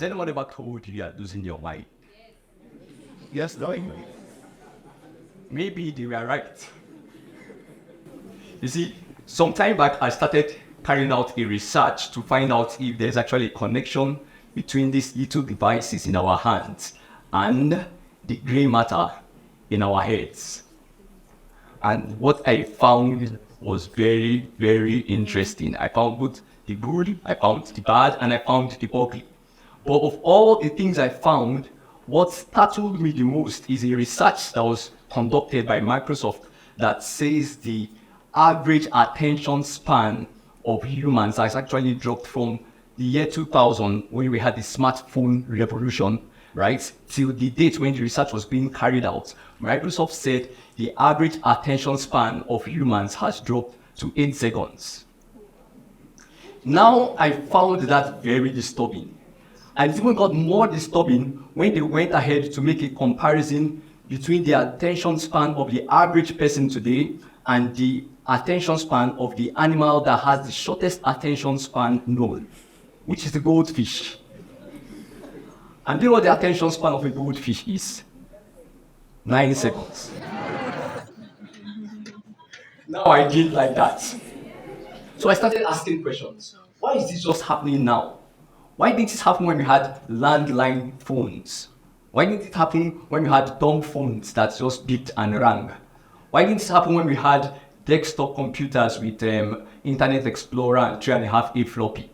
Has anyone ever told you are losing your mind? Yes, no. Maybe they were right. You see, some time back, I started carrying out a research to find out if there's actually a connection between these little devices in our hands and the gray matter in our heads. And what I found was very, very interesting. I found both the good, I found the bad, and I found the ugly. But of all the things I found, what startled me the most is a research that was conducted by Microsoft that says the average attention span of humans has actually dropped from the year 2000, when we had the smartphone revolution, right, till the date when the research was being carried out. Microsoft said the average attention span of humans has dropped to 8 seconds. Now, I found that very disturbing. And it even got more disturbing when they went ahead to make a comparison between the attention span of the average person today and the attention span of the animal that has the shortest attention span known, which is the goldfish. And do you know what the attention span of a goldfish is? 9 seconds. Now I didn't like that. So I started asking questions. Why is this just happening now? Why didn't it happen when we had landline phones? Why didn't it happen when we had dumb phones that just beeped and rang? Why didn't it happen when we had desktop computers with Internet Explorer and 3.5A floppy?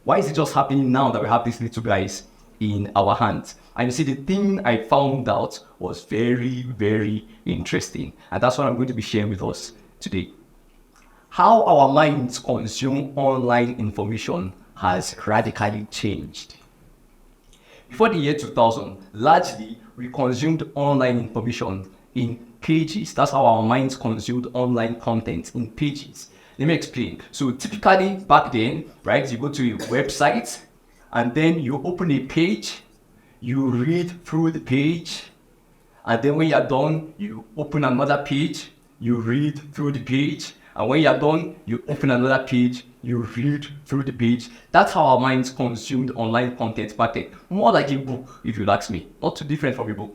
Why is it just happening now that we have these little guys in our hands? And you see, the thing I found out was very, very interesting. And that's what I'm going to be sharing with us today. How our minds consume online information has radically changed. Before the year 2000, largely we consumed online information in pages. That's how our minds consumed online content, in pages. Let me explain. So typically back then, right, you go to a website and then you open a page, you read through the page, and then when you're done, you open another page, you read through the page, and when you're done, you open another page, you read through the page. That's how our minds consumed online content back then. More like a book, if you ask me. Not too different from a book.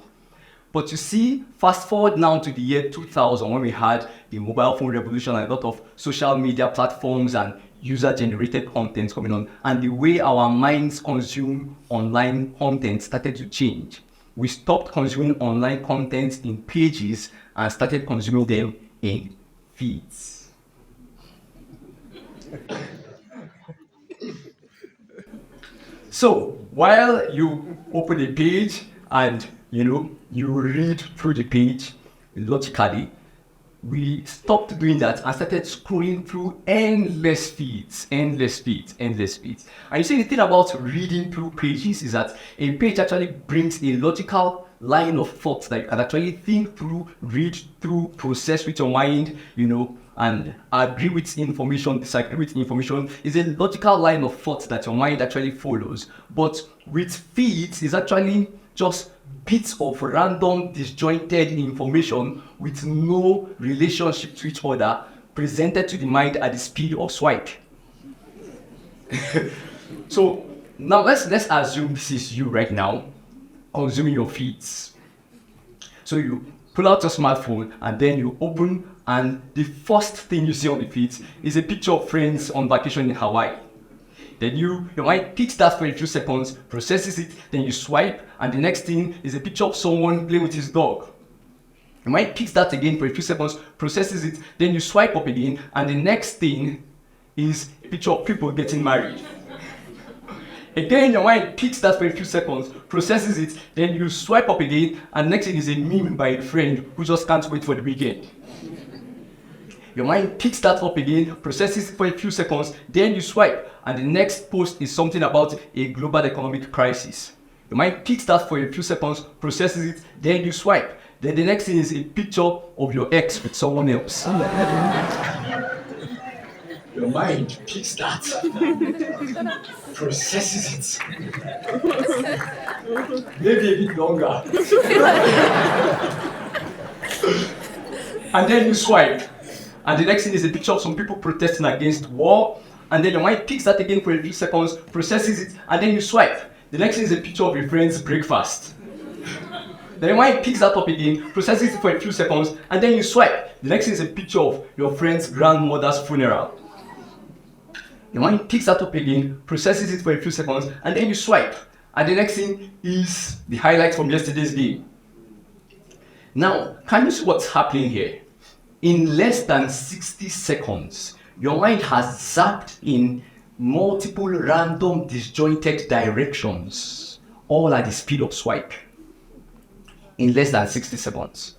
But you see, fast forward now to the year 2000, when we had the mobile phone revolution and a lot of social media platforms and user-generated content coming on, and the way our minds consume online content started to change. We stopped consuming online content in pages and started consuming them in feeds. So while you open a page and you read through the page logically, we stopped doing that and started scrolling through endless feeds. And you see, the thing about reading through pages is that a page actually brings a logical line of thoughts that you can actually think through, read through, process with your mind, and agree with information, disagree with information. Is a logical line of thought that your mind actually follows. But with feeds, it's actually just bits of random, disjointed information with no relationship to each other, presented to the mind at the speed of swipe. So now let's assume this is you right now, consuming your feeds. So you pull out your smartphone and then you open, and the first thing you see on the feeds is a picture of friends on vacation in Hawaii. Then your mind picks that for a few seconds, processes it, then you swipe, and the next thing is a picture of someone playing with his dog. Your mind picks that again for a few seconds, processes it, then you swipe up again, and the next thing is a picture of people getting married. Again, your mind picks that for a few seconds, processes it, then you swipe up again, and next thing is a meme by a friend who just can't wait for the weekend. Your mind picks that up again, processes it for a few seconds, then you swipe, and the next post is something about a global economic crisis. Your mind picks that for a few seconds, processes it, then you swipe. Then the next thing is a picture of your ex with someone else. Your mind picks that, processes it, maybe a bit longer, and then you swipe. And the next thing is a picture of some people protesting against war. And then your mind picks that again for a few seconds, processes it, and then you swipe. The next thing is a picture of your friend's breakfast. Then when it picks that up again, processes it for a few seconds, and then you swipe. The next thing is a picture of your friend's grandmother's funeral. Then when it picks that up again, processes it for a few seconds, and then you swipe. And the next thing is the highlight from yesterday's game. Now, can you see what's happening here? In less than 60 seconds, your mind has zapped in multiple random disjointed directions, all at the speed of swipe. In less than 60 seconds.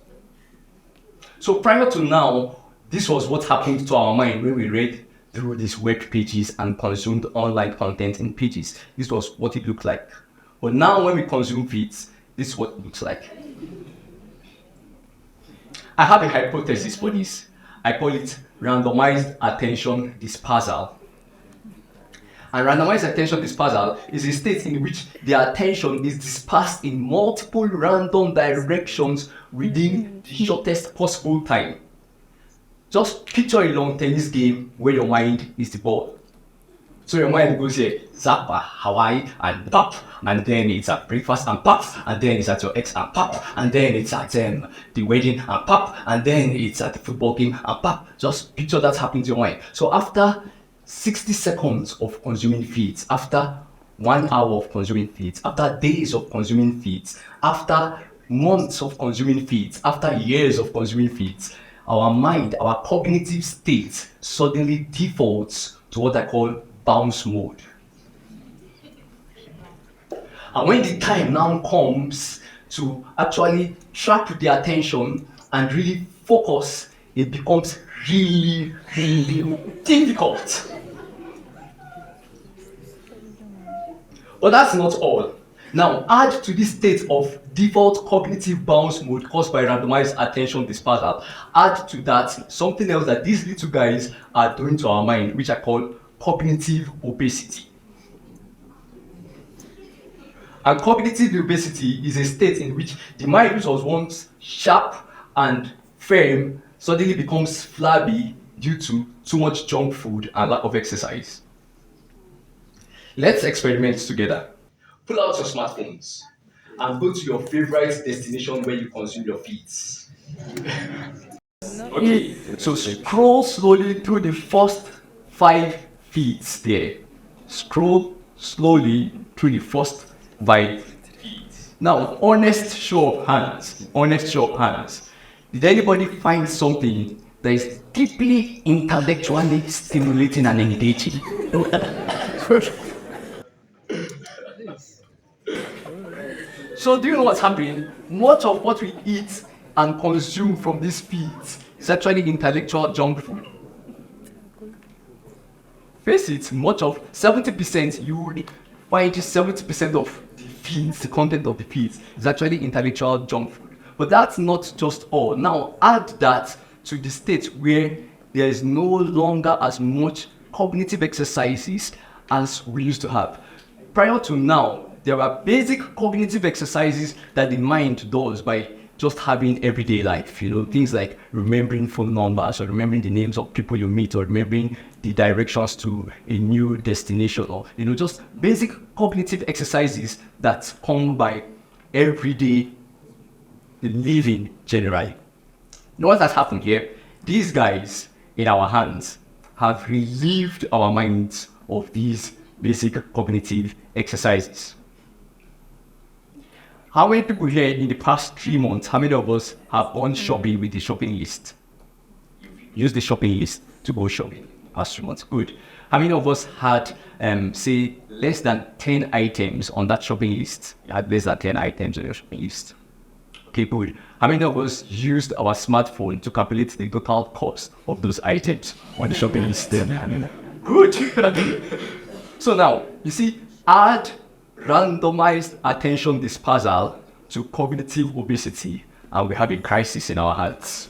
So prior to now, this was what happened to our mind when we read through these web pages and consumed online content in pages. This was what it looked like. But now when we consume feeds, this is what it looks like. I have a hypothesis for this. I call it randomized attention dispersal. And randomized attention dispersal is a state in which the attention is dispersed in multiple random directions within the shortest possible time. Just picture a long tennis game where your mind is the ball. So your mind goes here, Zappa, Hawaii, and pop, and then it's at breakfast and pop, and then it's at your ex and pop, and then it's at the wedding and pop, and then it's at the football game and pop. Just picture that happening to your mind. So after 60 seconds of consuming feeds, after 1 hour of consuming feeds, after days of consuming feeds, after months of consuming feeds, after years of consuming feeds, our mind, our cognitive state suddenly defaults to what I call bounce mode. And when the time now comes to actually track the attention and really focus, it becomes really, really difficult. But that's not all. Now, add to this state of default cognitive bounce mode caused by randomized attention dispersal, add to that something else that these little guys are doing to our mind, which I call cognitive obesity. And cognitive obesity is a state in which the mind, which was once sharp and firm, suddenly becomes flabby due to too much junk food and lack of exercise. Let's experiment together. Pull out your smartphones and go to your favorite destination where you consume your feeds. Okay, so scroll slowly through the first 5 feeds there. Scroll slowly through the first 5 feeds. Now, honest show of hands. Did anybody find something that is deeply intellectually stimulating and engaging? So do you know what's happening? Much of what we eat and consume from these feeds is actually intellectual junk food. Face it, much of 70%, you will find 70% of the feeds, the content of the feeds, is actually intellectual junk food. But that's not just all. Now add that to the state where there is no longer as much cognitive exercises as we used to have. Prior to now, there are basic cognitive exercises that the mind does by just having everyday life, things like remembering phone numbers or remembering the names of people you meet or remembering the directions to a new destination or, just basic cognitive exercises that come by everyday living generally. You know what has happened here? These guys in our hands have relieved our minds of these basic cognitive exercises. How many people here in the past 3 months, how many of us have gone shopping with the shopping list? Use the shopping list to go shopping past 3 months. Good. How many of us had, say, less than 10 items on that shopping list? You had less than 10 items on your shopping list. Okay, good. How many of us used our smartphone to calculate the total cost of those items on the shopping list? Good. So now, you see, add randomized attention dispersal to cognitive obesity, and we have a crisis in our hearts.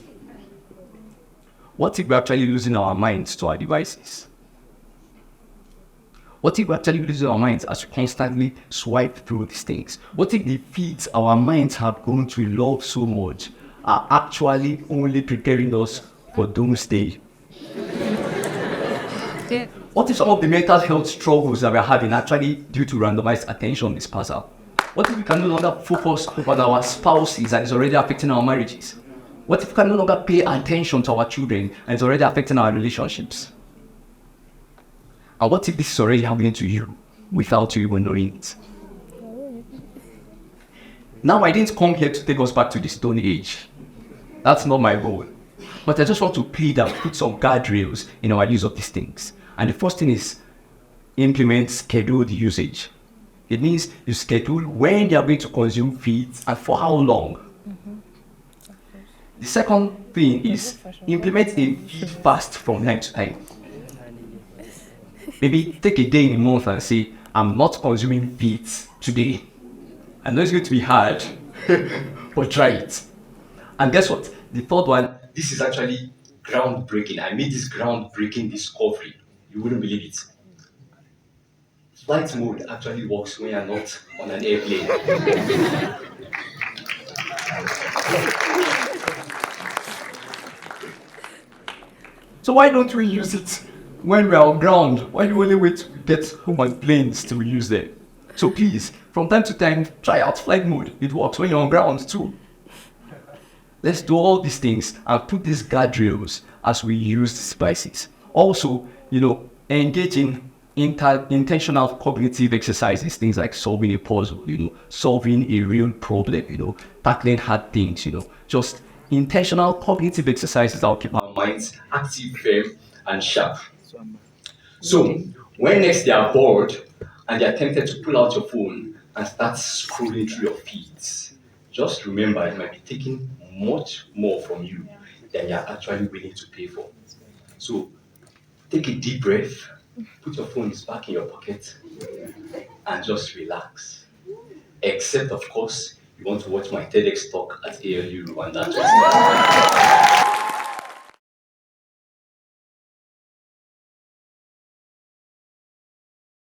What if we're actually losing our minds to our devices? What if we're actually losing our minds as we constantly swipe through these things? What if the feeds our minds have grown to love so much are actually only preparing us for doomsday? What if some of the mental health struggles that we're having are actually due to randomized attention dispersal? What if we can no longer focus on our spouses and it's already affecting our marriages? What if we can no longer pay attention to our children and it's already affecting our relationships? And what if this is already happening to you without you even knowing it? Now, I didn't come here to take us back to the Stone Age. That's not my goal. But I just want to plead and put some guardrails in our use of these things. And the first thing is implement scheduled usage. It means you schedule when you are going to consume feeds and for how long. The second thing is implement a feed fast from time to time. Maybe take a day in a month and say, I'm not consuming feeds today. I know it's going to be hard, but try it. And guess what? The third one, this is actually groundbreaking. I made this groundbreaking discovery. You wouldn't believe it. Flight mode actually works when you're not on an airplane. So why don't we use it when we're on ground? Why do we only wait to get home on planes to use it? So please, from time to time, try out flight mode. It works when you're on ground too. Let's do all these things and put these guardrails as we use these devices. Also, engage in intentional cognitive exercises, things like solving a puzzle, solving a real problem, tackling hard things, just intentional cognitive exercises that will keep our minds active, firm, and sharp. So, when next they are bored and they are tempted to pull out your phone and start scrolling through your feeds, just remember it might be taking much more from you than you're actually willing to pay for. So, take a deep breath, put your phones back in your pocket, and just relax. Except, of course, you want to watch my TEDx talk at ALU Rwanda.